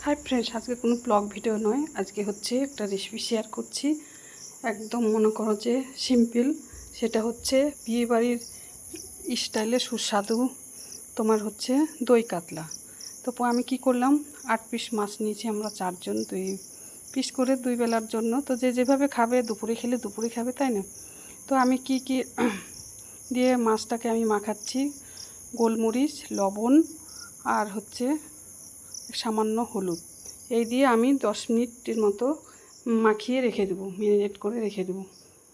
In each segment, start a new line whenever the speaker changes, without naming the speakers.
Hi friends, আজকে কোনো blog video নয়, আজকে হচ্ছে একটা রেসিপি শেয়ার করছি। একদম মনে করো যে সিম্পল, সেটা হচ্ছে বিয়েবাড়ির স্টাইলে সুস্বাদু তোমার হচ্ছে দই কাতলা। তো আমি কি করলাম, 8 পিস মাছ নিয়েছি আমরা 4 জন, 2 পিস করে 2 বেলার জন্য। তো যে যেভাবে খাবে, দুপুরে খেলে দুপুরে খাবে, তাই না? তো আমি কি কি দিয়ে মাছটাকে আমি মাখাচ্ছি, গোলমরিচ, লবণ আর হচ্ছে সামান্য হলুদ, এই দিয়ে আমি 10 মিনিটের মতো মাখিয়ে রেখে দেবো, ম্যারিনেট করে রেখে দেবো।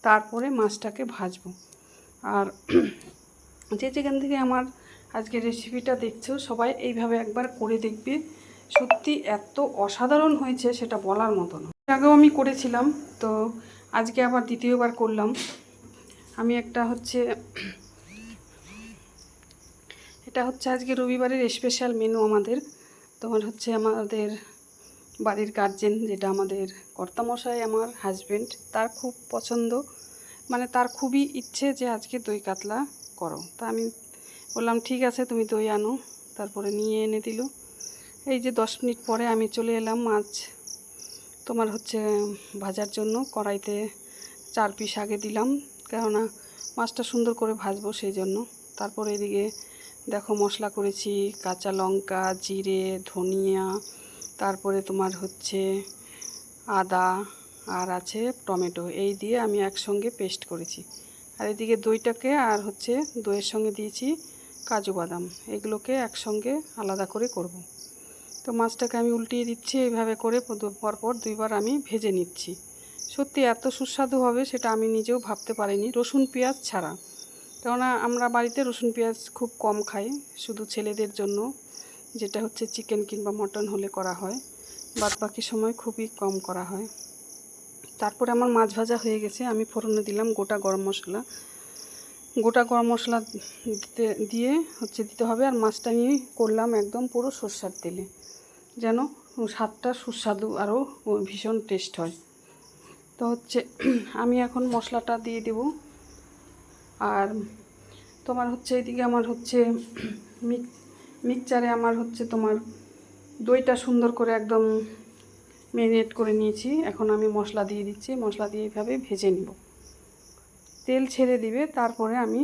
তারপরে মাছটাকে ভাজবো। আর যে যেখান থেকে আমার আজকে রেসিপিটা দেখছো, সবাই এইভাবে একবার করে দেখবে। সত্যি এত অসাধারণ হয়েছে, সেটা বলার মতো না। আগেও আমি করেছিলাম, তো আজকে আবার দ্বিতীয়বার করলাম। আমি এটা হচ্ছে আজকে রবিবারের স্পেশাল মেনু আমাদের। তোমার হচ্ছে আমাদের বাড়ির গার্জেন, যেটা আমাদের কর্তামশাই, আমার হাজব্যান্ড, তার খুব পছন্দ, মানে তার খুবই ইচ্ছে যে আজকে দই কাতলা করো। তা আমি বললাম ঠিক আছে, তুমি দই আনো। তারপরে নিয়ে এনে দিল। এই যে 10 মিনিট পরে আমি চলে এলাম মাছ তোমার হচ্ছে ভাজার জন্য। কড়াইতে 4 পিস আগে দিলাম, কেননা মাছটা সুন্দর করে ভাজবো সেই জন্য। তারপরে এদিকে দেখো মশলা করেছি, কাঁচা লঙ্কা, জিরে, ধনিয়া, তারপরে তোমার হচ্ছে আদা, আর আছে টমেটো, এই দিয়ে আমি একসঙ্গে পেস্ট করেছি। আর এদিকে দইটাকে আর হচ্ছে দইয়ের সঙ্গে দিয়েছি কাজু বাদাম, এগুলোকে একসঙ্গে আলাদা করে করব। তো মাছটাকে আমি উল্টিয়ে দিচ্ছি, এইভাবে করে পরপর 2বার আমি ভেজে নিচ্ছি। সত্যি এত সুস্বাদু হবে সেটা আমি নিজেও ভাবতে পারিনি, রসুন পেঁয়াজ ছাড়া। কেননা আমরা বাড়িতে রসুন পেঁয়াজ খুব কম খাই, শুধু ছেলেদের জন্য, যেটা হচ্ছে চিকেন কিংবা মটন হলে করা হয়, বাদ বাকি সময় খুবই কম করা হয়। তারপরে আমার মাছ ভাজা হয়ে গেছে, আমি ফোড়নে দিলাম গোটা গরম মশলা। দিয়ে দিতে হবে। আর মাছটা নিয়ে করলাম একদম পুরো সরষের তেলে, যেন স্বাদটা সুস্বাদু আরও ভীষণ টেস্ট হয়। তো আমি এখন মশলাটা দিয়ে দেব। আর তোমার এদিকে আমার মিক্সচারে আমার তোমার দইটা সুন্দর করে একদম ম্যারিনেট করে নিয়েছি। এখন আমি মশলা দিয়ে দিচ্ছি, মশলা দিয়ে এইভাবে ভেজে নেব। তেল ছেড়ে দিবে, তারপরে আমি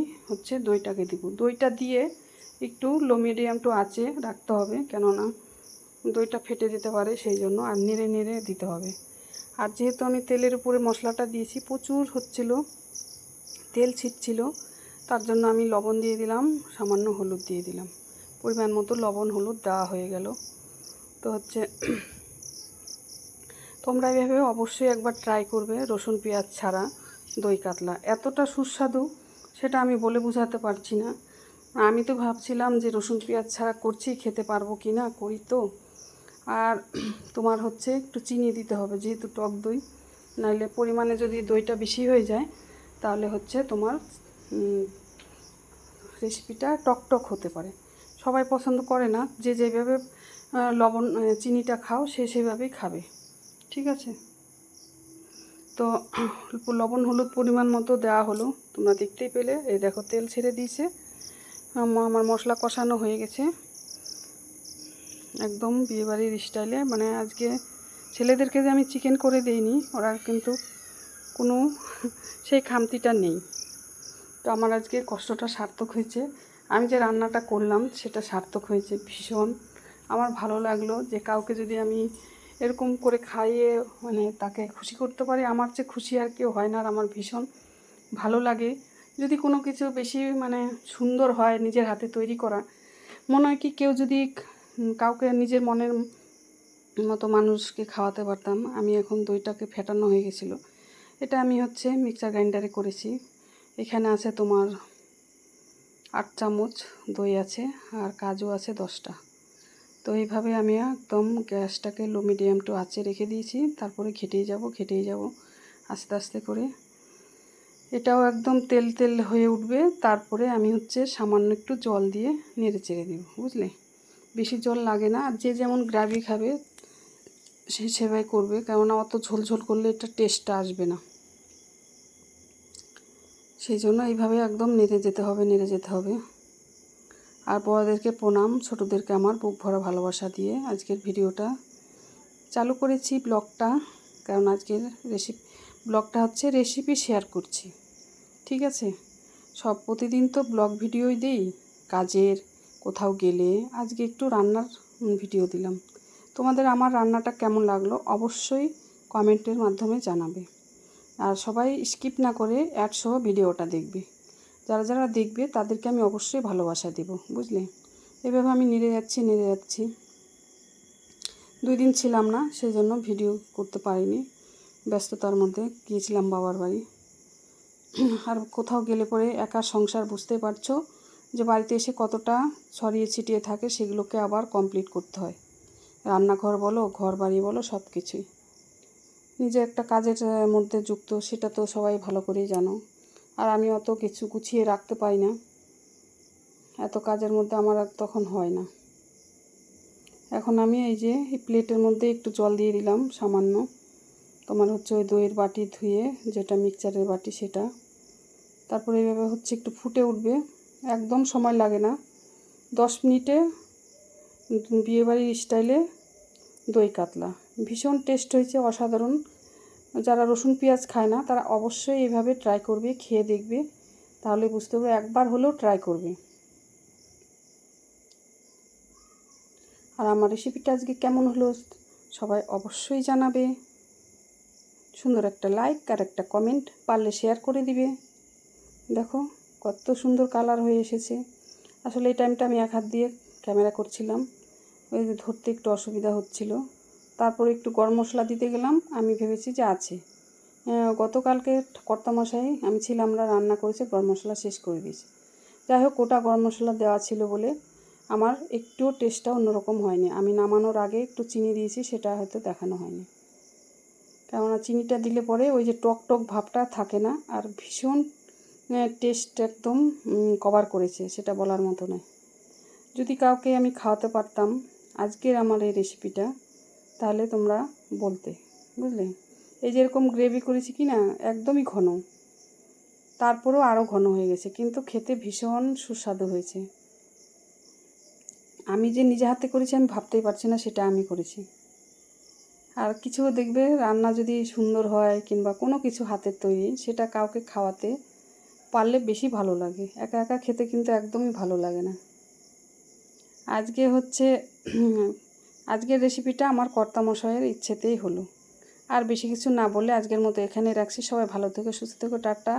দইটাকে দিব। দইটা দিয়ে একটু লো মিডিয়াম টু আঁচে রাখতে হবে, কেননা দইটা ফেটে যেতে পারে, সেই জন্য। আর নেড়ে নেড়ে দিতে হবে। আর যেহেতু আমি তেলের উপরে মশলাটা দিয়েছি, প্রচুর তেল ছিটছিল, তার জন্য আমি লবণ দিয়ে দিলাম, সামান্য হলুদ দিয়ে দিলাম। পরিমাণ মতো লবণ হলুদ দেওয়া হয়ে গেল। তো তোমরা এভাবে অবশ্যই একবার ট্রাই করবে, রসুন পেঁয়াজ ছাড়া দই কাতলা এতটা সুস্বাদু সেটা আমি বলে বোঝাতে পারছি না। আমি তো ভাবছিলাম যে রসুন পেঁয়াজ ছাড়া করছি, খেতে পারবো কি না, করি তো। আর তোমার একটু চিনি দিতে হবে, যেহেতু টক দই, নাইলে পরিমাণে যদি দইটা বেশি হয়ে যায় তাহলে তোমার রেসিপিটা টক হতে পারে। সবাই পছন্দ করে না, যে যেভাবে চিনিটা খাও সে সেভাবেই খাবে, ঠিক আছে? তো লবণ হলুদ পরিমাণ মতো দেওয়া হলো, তোমরা দেখতেই পেলে। এই দেখো তেল ছেড়ে দিয়েছে, আমার মশলা কষানো হয়ে গেছে একদম বিয়েবাড়ির স্টাইলে। মানে আজকে ছেলেদেরকে যে আমি চিকেন করে দিইনি, ওরা কিন্তু কোনো সেই খামতিটা নেই। তো আমার আজকে কষ্টটা সার্থক হয়েছে, আমি যে রান্নাটা করলাম সেটা সার্থক হয়েছে ভীষণ। আমার ভালো লাগলো যে কাউকে যদি আমি এরকম করে খাইয়ে মানে তাকে খুশি করতে পারি, আমার চেয়ে খুশি আর কেউ হয় না। আর আমার ভীষণ ভালো লাগে যদি কোনো কিছু বেশি মানে সুন্দর হয়, নিজের হাতে তৈরি করা। মনে হয় কি কেউ যদি কাউকে নিজের মনের মতো মানুষকে খাওয়াতে পারতাম। আমি এখন দইটাকে ফেটানো হয়ে গেছিলো, এটা আমি মিক্সার গ্রাইন্ডারে করেছি। এখানে আছে তোমার 8 চামচ দই আছে, আর কাজু আছে 10টা। তো এইভাবে আমি একদম গ্যাসটাকে লো মিডিয়াম টু আঁচে রেখে দিয়েছি। তারপরে ঘেটেই যাব আস্তে আস্তে করে। এটাও একদম তেল তেল হয়ে উঠবে। তারপরে আমি সামান্য একটু জল দিয়ে নেড়ে চেড়ে দেব, বুঝলে? বেশি জল লাগে না, আর যে যেমন গ্রেভি খাবে সে সেভাবে করবে, কেননা অত ঝোল করলে এটা টেস্টটা আসবে না। সেই জন্য এইভাবে একদম নেড়ে যেতে হবে। আর বড়দেরকে প্রণাম, ছোটোদেরকে আমার বুক ভরা ভালোবাসা দিয়ে আজকের ভিডিওটা চালু করেছি ব্লগটা, কারণ আজকের ব্লগটা হচ্ছে রেসিপি শেয়ার করছি, ঠিক আছে। সব প্রতিদিন তো ব্লগ ভিডিওই দেই কাজের, কোথাও গেলে। আজকে একটু রান্নার ভিডিও দিলাম। তোমাদের আমার রান্নাটা কেমন লাগলো অবশ্যই কমেন্টের মাধ্যমে জানাবে। আর সবাই স্কিপ না করে অ্যাড সহ ভিডিওটা দেখবে। যারা যারা দেখবে তাদেরকে আমি অবশ্যই ভালোবাসা দেব, বুঝলে। এভাবে আমি নেড়ে যাচ্ছি। 2 দিন ছিলাম না, সেই জন্য ভিডিও করতে পারিনি, ব্যস্ততার মধ্যে গিয়েছিলাম বাবার বাড়ি। আর কোথাও গেলে পরে একা সংসার, বুঝতেই পারছো যে বাড়িতে এসে কতটা ছড়িয়ে ছিটিয়ে থাকে, সেগুলোকে আবার কমপ্লিট করতে হয়। রান্নাঘর বলো, ঘর বাড়ি বলো, সব কিছুই নিজে একটা কাজের মধ্যে যুক্ত, সেটা তো সবাই ভালো করেই জানো। আর আমি অত কিছু গুছিয়ে রাখতে পারি না, এত কাজের মধ্যে আমার আর তখন হয় না। এখন আমি এই যে এই প্লেটের মধ্যে একটু জল দিয়ে দিলাম সামান্য, তোমার হচ্ছে ওই দইয়ের বাটি ধুয়ে, যেটা মিক্সচারের বাটি সেটা। তারপরে এইভাবে হচ্ছে একটু ফুটে উঠবে, একদম সময় লাগে না, 10 মিনিটে বিয়েবাড়ির স্টাইলে দই কাতলা। ভীষণ টেস্ট হয়েছে, অসাধারণ। যারা রসুন পেঁয়াজ খায় না তারা অবশ্যই এইভাবে ট্রাই করবে, খেয়ে দেখবে, তাহলে বুঝতে পারবে। একবার হলেও ট্রাই করবে। আর আমার রেসিপিটা আজকে কেমন হলো সবাই অবশ্যই জানাবে। সুন্দর একটা লাইক আর একটা কমেন্ট, পারলে শেয়ার করে দিবে। দেখো কত সুন্দর কালার হয়ে এসেছে। আসলে এই টাইমটা আমি এক হাত দিয়ে ক্যামেরা করছিলাম, ওই যে ধরতে একটু অসুবিধা হচ্ছিল। তারপরে একটু গরম মশলা দিতে গেলাম, আমি ভেবেছি যে আছে। গতকালকে কর্তামশাই আমি ছিলাম না, রান্না করেছে, গরম মশলা শেষ করে দিয়েছে। যাই হোক, ওটা গরম মশলা দেওয়া ছিল বলে আমার একটুও টেস্টটা অন্যরকম হয়নি। আমি নামানোর আগে একটু চিনি দিয়েছি, সেটা হয়তো দেখানো হয়নি। কেননা চিনিটা দিলে পরে ওই যে টক টক ভাবটা থাকে না, আর ভীষণ টেস্ট একদম কভার করেছে, সেটা বলার মতো নয়। যদি কাউকে আমি খাওয়াতে পারতাম আজকের আমার এই রেসিপিটা, তাহলে তোমরা বলতে, বুঝলে। এই যেরকম গ্রেভি করেছি কি না, একদমই ঘন, তারপরেও আরও ঘন হয়ে গেছে, কিন্তু খেতে ভীষণ সুস্বাদু হয়েছে। আমি যে নিজে হাতে করেছি আমি ভাবতেই পারছি না সেটা আমি করেছি। আর কিছু দেখবে রান্না যদি সুন্দর হয় কিংবা কোনো কিছু হাতের তৈরি, সেটা কাউকে খাওয়াতে পারলে বেশি ভালো লাগে। একা একা খেতে কিন্তু একদমই ভালো লাগে না। আজকে হচ্ছে আজকের রেসিপিটা আমার কর্তামশাইয়ের ইচ্ছেতেই হলো। আর বেশি কিছু না বলে আজকের মতো এখানেই রাখছি। সবাই ভালো থেকো, সুস্থ থেকো, টাটা।